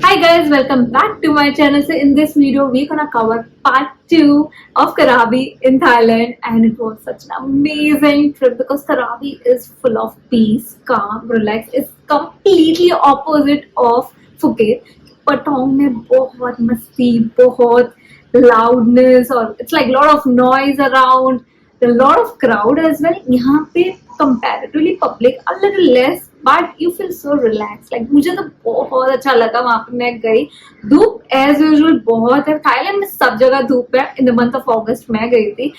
Hi guys, welcome back to my channel. So in this video, we're gonna cover part 2 of Krabi in Thailand, and it was such an amazing trip because Krabi is full of peace, calm, relax. It's completely opposite of Phuket. Patong में बहुत मस्ती, बहुत loudness और it's like lot of noise around, a lot of crowd as well. यहाँ पे comparatively public a little less, but you feel so relax. Like मुझे तो बहुत अच्छा लगा वहां पे. मैं गई, धूप एज यूजुअल बहुत है. थाईलैंड में सब जगह धूप है. इन द मंथ ऑफ अगस्त मैं गई थी,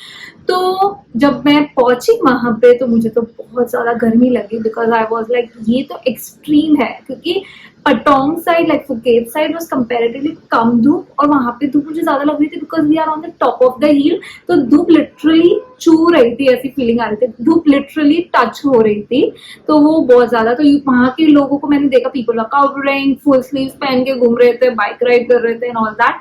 तो जब मैं पहुंची वहां पे तो मुझे तो बहुत ज्यादा गर्मी लगी बिकॉज आई वॉज लाइक ये तो एक्सट्रीम है, क्योंकि Patong side like Phuket side was comparatively कम धूप और वहां पे धूप मुझे ज्यादा लग रही थी because we are on the top of the hill. तो धूप लिटरली छू रही थी, ऐसी फीलिंग आ रही थी. धूप लिटरली टच हो रही थी, तो वो बहुत ज्यादा. तो वहां के लोगों को मैंने देखा, people are covering, full sleeves पहन के घूम रहे थे, बाइक राइड कर रहे थे एंड ऑल दैट.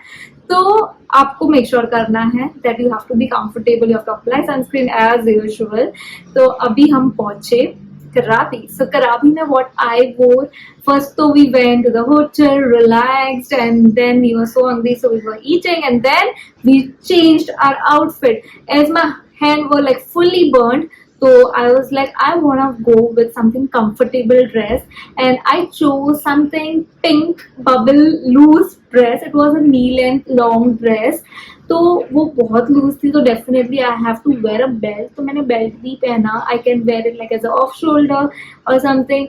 तो आपको मेक श्योर करना है that you have to be comfortable, you have to apply sunscreen as usual. तो अभी हम पहुंचे Krabi. So Krabi में what I wore, first so we went to the hotel, relaxed, and then we were so hungry, so we were eating, and then we changed our outfit. As my hand were like fully burned, so I was like, I wanna go with something comfortable dress, and I chose something pink bubble loose dress. It was a knee length long dress. तो वो बहुत loose थी, तो definitely I have to wear a belt. तो मैंने belt भी पहना. I can wear it like as a off shoulder और something.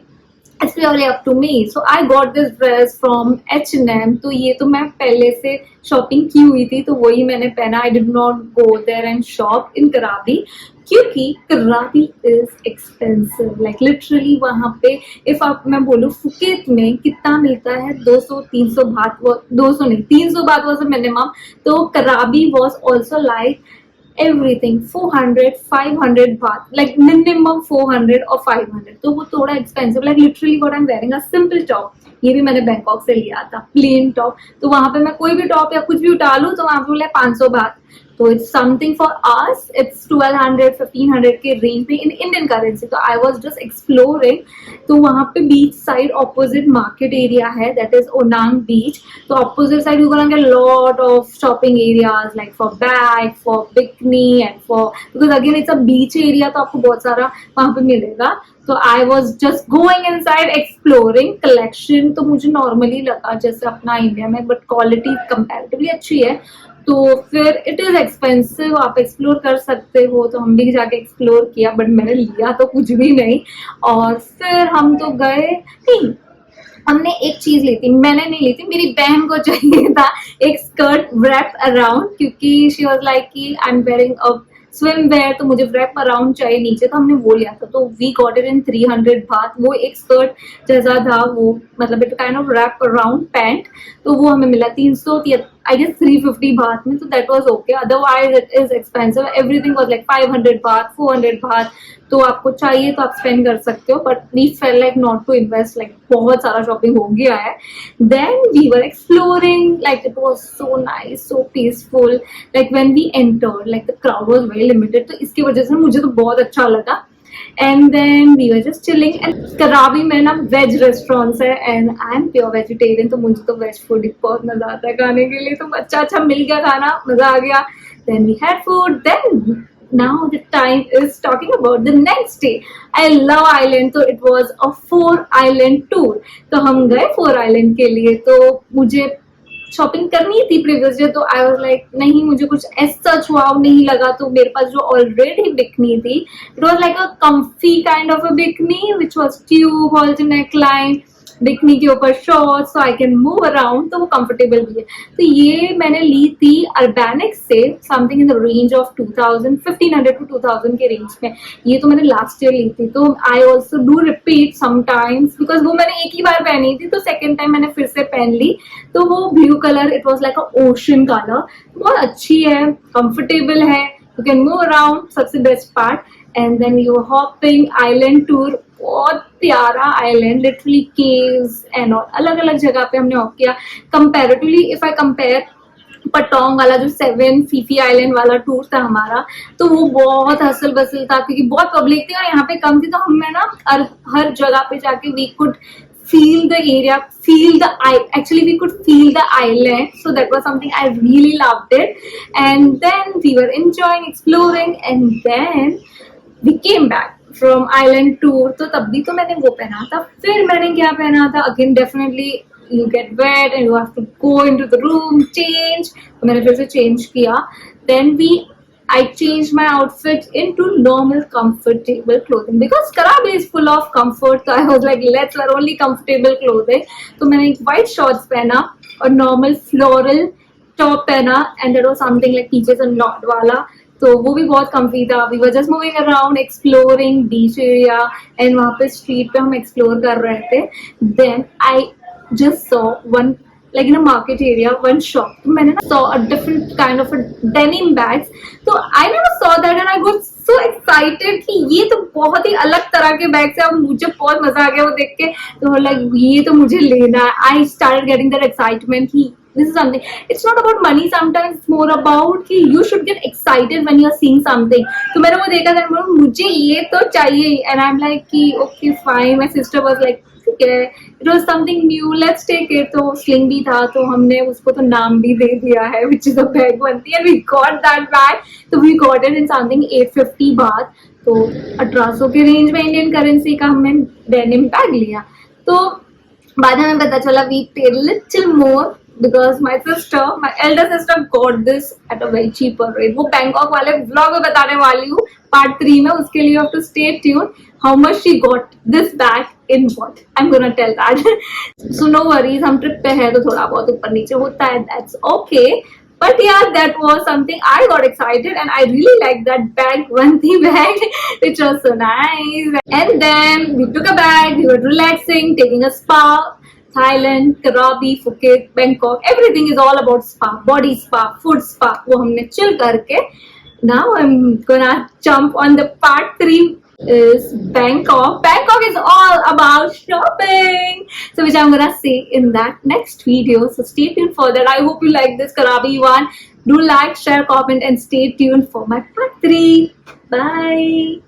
It's purely up to me. So I got this dress from H&M. तो ये तो मैं पहले से शॉपिंग की हुई थी, तो वही मैंने पहना. I did not go there and shop in Krabi क्योंकि Krabi is expensive. Like literally वहां पे इफ आप मैं बोलूँ फुकेत में कितना मिलता है, 200-300 बात. 200 नहीं, 300 बात वॉज मिनिमम. तो Krabi was also like everything 400-500 baht, like minimum 400 or 500. तो वो थोड़ा expensive. Like literally what I am wearing a simple top. ये भी मैंने बैंकॉक से लिया था, प्लेन टॉप. तो वहां पे मैं कोई भी टॉप या कुछ भी उठा लूं तो वहां पे बोले 500 बात. तो it's something for us, it's 1200-1500 के रेंज पे इन इंडियन करेंसी. तो आई वॉज जस्ट एक्सप्लोरिंग. तो वहां पे beach side opposite market area है, दैट इज ओनांग बीच. तो opposite side you gonna get lot of shopping areas like for bag, for bikini and for, because again it's a beach area, तो आपको बहुत सारा वहां पे मिलेगा. तो I was just going in side exploring. Collection तो मुझे नॉर्मली लगा जैसे अपना इंडिया में, बट क्वालिटी कंपेरेटिवली अच्छी है. तो फिर इट इज एक्सपेंसिव, आप एक्सप्लोर कर सकते हो. तो हम भी जाके एक्सप्लोर किया, बट मैंने लिया तो कुछ भी नहीं. और फिर हम तो गए नहीं, हमने एक चीज ली थी. मैंने नहीं ली थी, मेरी बहन को चाहिए था एक स्कर्ट व्रैप अराउंड, क्योंकि शी वाज लाइक कि I am wearing a swimwear, तो मुझे व्रैप अराउंड चाहिए नीचे. तो हमने वो लिया था. तो वी गॉट इट इन 300 बात. वो एक स्कर्ट जैसा था, वो मतलब it kind of wrap around pant. तो वो हमें मिला 300 आई गेस 350 बात में. तो that was okay. Otherwise it is expensive. Everything was like 500 बात, 400 बात. तो आपको चाहिए तो आप स्पेंड कर सकते हो, but we fell like not to invest. Like बहुत सारा शॉपिंग हो गया है. Then we were exploring, like it was so nice, so peaceful. Like when we entered, like the crowd was very limited, तो इसकी वजह से मुझे तो बहुत अच्छा लगा. And then we were just chilling. And Krabi में ना वेज रेस्टोरेंट्स है, and I am pure vegetarian, तो मुझे तो वेज फूड बहुत मजा आता है खाने के लिए. तो अच्छा मिल गया खाना, मजा आ गया. Then we had food. Then now the time is talking about the next day. I love island, so it was a 4 island tour. तो हम गए 4 island के लिए. तो मुझे शॉपिंग करनी थी प्रीवियस डे, तो आई वाज लाइक नहीं, मुझे कुछ एज सच वाव नहीं लगा. तो मेरे पास जो ऑलरेडी बिकनी थी, it was like a comfy kind of a bikini which was tube halt neck line, bikini के ऊपर shorts, so I can move around. तो वो कंफर्टेबल भी है. तो ये मैंने ली थी अर्बैनिक से, something in the range of 1500 to 2000 के रेंज में. ये तो मैंने लास्ट ईयर ली थी. तो I also do repeat sometimes, because वो मैंने एक ही बार पहनी थी, तो सेकेंड टाइम मैंने फिर से पहन ली. तो वो blue colour, it was like a ocean colour. बहुत अच्छी है, कंफर्टेबल है, यू कैन मूव अराउंड. सबसे best part. And then you hopping island tour. बहुत प्यारा आइलैंड, लिटरली केव्स एंड अलग अलग जगह पे हमने ऑफ किया. Comparatively if I compare Patong वाला जो 7 फीफी आइलैंड वाला टूर था हमारा, तो वो बहुत हसल बसल था क्योंकि बहुत पब्लिक थी और यहाँ पे कम थी. तो हमें ना हर जगह पे जाके we could feel the area, feel the actually we could feel the island, so that was something I really loved it. And then we were enjoying exploring, and then we came back from island tour. तो तब भी तो मैंने वो पहना था, फिर मैंने क्या पहना था, again definitely you get wet and you have to go into the room, change. तो मैंने फिर से change किया. Then I changed my outfit into normal comfortable clothing because Karabi is full of comfort. So I was like, let's wear only comfortable clothing. तो मैंने एक white shorts पहना और normal floral top पहना, and that was something like peaches and lot वाला. तो वो भी बहुत comfy था. We were just moving around, exploring beach area, and वहाँ पे street पे हम explore कर रहे थे. Then I just saw one, like in a market area, one shop. तो मैंने ना saw a different kind of a denim bags. तो I never saw that and I got so excited कि ये तो बहुत ही अलग तरह के बैग्स है. अब मुझे बहुत मजा आ गया वो देख के. तो like ये तो मुझे लेना है. I started getting that excitement कि this is something. It's not about money. Sometimes it's more about कि you should get excited when you're seeing something. तो मैंने वो देखा था, मुझे ये तो चाहिए. And I'm like कि okay fine. My sister was like it was something new, let's take it. तो sling भी था, तो हमने उसको तो नाम भी दे दिया है, which is a bag बनती है. We got that bag. तो we got it in something 850 baht. तो 1800 के रेंज में इंडियन करेंसी का हमने डेनिम बैग लिया. तो बाद में हमें पता चला we paid little more because my elder sister got this at a very cheaper rate. वो बैंकॉक वाले vlog में बताने वाली हूँ part 3 में, उसके लिए you have to stay tuned. How much she got this bag in what? I'm gonna tell that. So no worries, हम ट्रिप पे है तो थोड़ा बहुत ऊपर नीचे होता है, that's okay. But yeah, that was something I got excited and I really liked that bag, Vanti bag, which was so nice. And then we took a bag, we were relaxing, taking a spa. Thailand, Krabi, Phuket, Bangkok, everything is all about spa, body spa, food spa. वो हमने chill करके. Now I'm gonna jump on the part 3 is Bangkok. Bangkok is all about shopping, so which I'm gonna say in that next video. So stay tuned for that. I hope you like this Krabi one. Do like, share, comment, and stay tuned for my part 3. Bye.